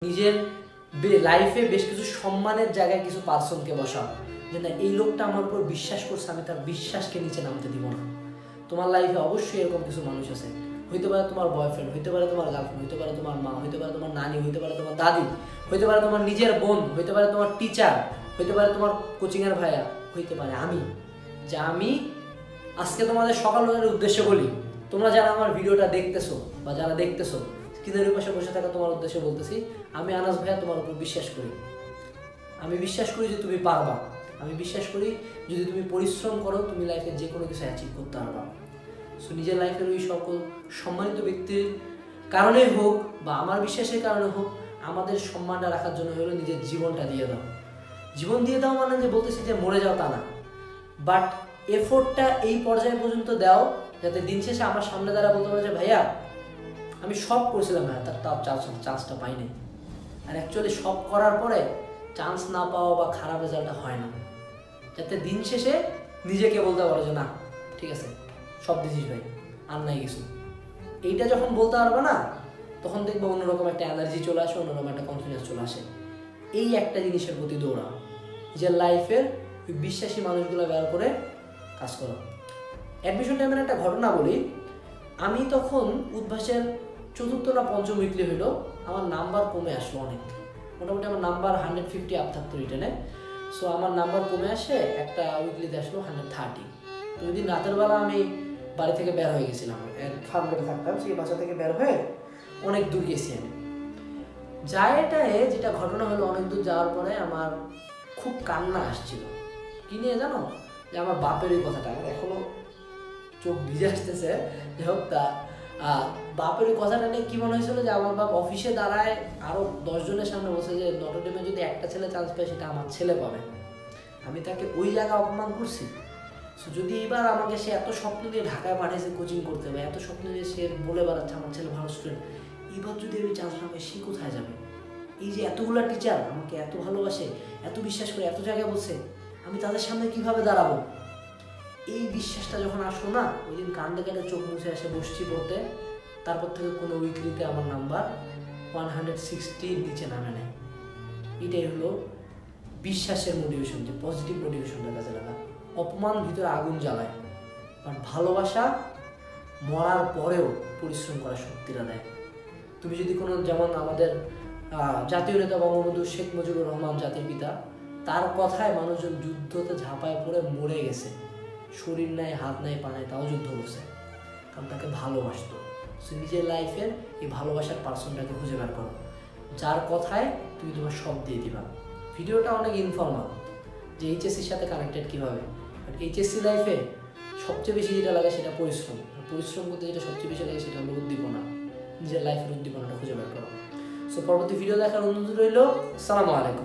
নিজের লাইফে বেশ কিছু সম্মানের জায়গায় কিছু পার্সনকে বসাও, যে না এই লোকটা আমার উপর বিশ্বাস করছে, আমি তার বিশ্বাসকে নিচে নামতে দিব না। তোমার লাইফে অবশ্যই এরকম কিছু মানুষ আছে, হইতে পারে তোমার বয়ফ্রেন্ড, হইতে পারে তোমার গার্লফ্রেন্ড, হইতে পারে তোমার মা, হইতে পারে তোমার নানি, হইতে পারে তোমার দাদি, হইতে পারে তোমার নিজের বোন, হইতে পারে তোমার টিচার, হইতে পারে তোমার কোচিংয়ের ভাইয়া, হইতে পারে আমি। আমি আজকে তোমাদের সকালের উদ্দেশ্যে বলি, তোমরা যারা আমার ভিডিওটা দেখতেছো বা যারা দেখতেছো স্ক্রিনের পাশে বসে থাকা তোমার উদ্দেশ্যে বলতেছি, আমি আনাস ভাইয়া তোমার উপর বিশ্বাস করি। আমি বিশ্বাস করি যে তুমি পারবা। আমি বিশ্বাস করি যদি তুমি পরিশ্রম করো তুমি লাইফে যে কোনো কিছু অ্যাচিভ করতে পারবা। সো নিজের লাইফের ওই সকল সম্মানিত ব্যক্তির কারণে হোক বা আমার বিশ্বাসের কারণে হোক, আমাদের সম্মানটা রাখার জন্য হলো নিজের জীবনটা দিয়ে দাও। জীবন দিয়ে দাও মানে যে বলতেছি যে মরে যাও তা না, বাট এফোর্টটা এই পর্যায়ে পর্যন্ত দাও যাতে দিন শেষে আমার সামনে দ্বারা বলতে পারে যে ভাইয়া আমি সব করছিলাম, না তার চান্সটা পাইনি। আর অ্যাকচুয়ালি সব করার পরে চান্স না পাওয়া বা খারাপ রেজাল্টটা হয় না, যাতে দিন শেষে নিজেকে বলতে পারো যে না ঠিক আছে সব দিছিস ভাই, আর নাই কিছু। এইটা যখন বলতে পারবে না তখন দেখবে অন্যরকম একটা এনার্জি চলে আসে, অন্যরকম একটা কনফিডেন্স চলে আসে। এই একটা জিনিসের প্রতি দৌড়াও, নিজের লাইফের ওই বিশ্বাসী মানুষগুলো বের করে কাজ করো। অ্যাডমিশন টাইমের একটা ঘটনা বলি, আমি তখন উদ্ভাসের 4th না 5ম উইকলি হইলো, আমার নাম্বার কমে আসলো অনেক, মোটামুটি আমার নাম্বার 150 আপ থাকতো রিটেনে। সো আমার নাম্বার কমে আসে, একটা উইকলিতে আসলো 130। তো ওই দিন রাতের বেলা আমি বাড়ি থেকে বের হয়ে গেছিলাম, ফার্মগেটে থাকতাম, সেই বাসা থেকে বের হয়ে অনেক দূর গেছি আমি। এটায় যেটা ঘটনা হলো, অনেক দূর যাওয়ার পরে আমার খুব কান্না আসছিল। কি নিয়ে জানো? যে আমার বাপের ওই কথাটা আমার এখনো চোখ ভিজে আসতেছে। যাই হোক, তা বাপের ওই কথাটা নিয়ে কি মনে হয়েছিল যে আমার বাপ অফিসে দাঁড়ায় আরো 10 জনের সামনে বসে যে নটর ডেমে যদি একটা ছেলে চান্স পায় সেটা আমার ছেলে পাবে। আমি তাকে ওই জায়গায় অপমান করছি। সো যদি এবার আমাকে সে এত স্বপ্ন দিয়ে ঢাকায় পাঠিয়েছে কোচিং করতে হবে, এত স্বপ্ন দিয়ে সে বলে বেড়াচ্ছে আমার ছেলে ভালো স্টুডেন্ট, এবার যদি আমি চান্স না পাই সে কোথায় যাবে? এই যে এতগুলা টিচার আমাকে এত ভালোবাসে, এত বিশ্বাস করে, এত জায়গায় বলছে, আমি তাদের সামনে কিভাবে দাঁড়াবো? এই বিশ্বাসটা যখন আসলো না, ওই দিন কান্দে কান্দে চোখ মুছে এসে বসছি পড়তে। তারপর থেকে কোনো উইকলিতে আমার নাম্বার 160 নিচে নামে নেয়। এটাই হলো বিশ্বাসের মোটিভেশন, যে পজিটিভ মোটিভেশনটা কাজে লাগা। অপমান ভিতরে আগুন জ্বালায়, বাট ভালোবাসা মরার পরেও পরিশ্রম করার শক্তিটা দেয়। তুমি যদি কোনো, যেমন আমাদের জাতীয় নেতা বঙ্গবন্ধু শেখ মুজিবুর রহমান জাতির পিতা, তার কথায় মানুষজন যুদ্ধতে ঝাঁপায় পড়ে মরে গেছে, শরীর নাই, হাত নাই, পা নাই, তাও যুদ্ধ করছে, কারণ তাকে ভালোবাসতো। সো নিজের লাইফের এই ভালোবাসার পার্সনটাকে খুঁজে বের করো, যার কথায় তুমি তোমার সব দিয়ে দিবা। ভিডিওটা অনেক ইনফর্মাল যে এইচএসসির সাথে কানেক্টেড কীভাবে, বাট এইচএসসি লাইফে সবচেয়ে বেশি যেটা লাগে সেটা পরিশ্রম। পরিশ্রম করতে যেটা সবচেয়ে বেশি লাগে সেটা হলো উদ্দীপনা। নিজের লাইফের উদ্দীপনাটা খুঁজে বের করো। সো পরবর্তী ভিডিও দেখার অনুরোধ রইল। আসসালামু আলাইকুম।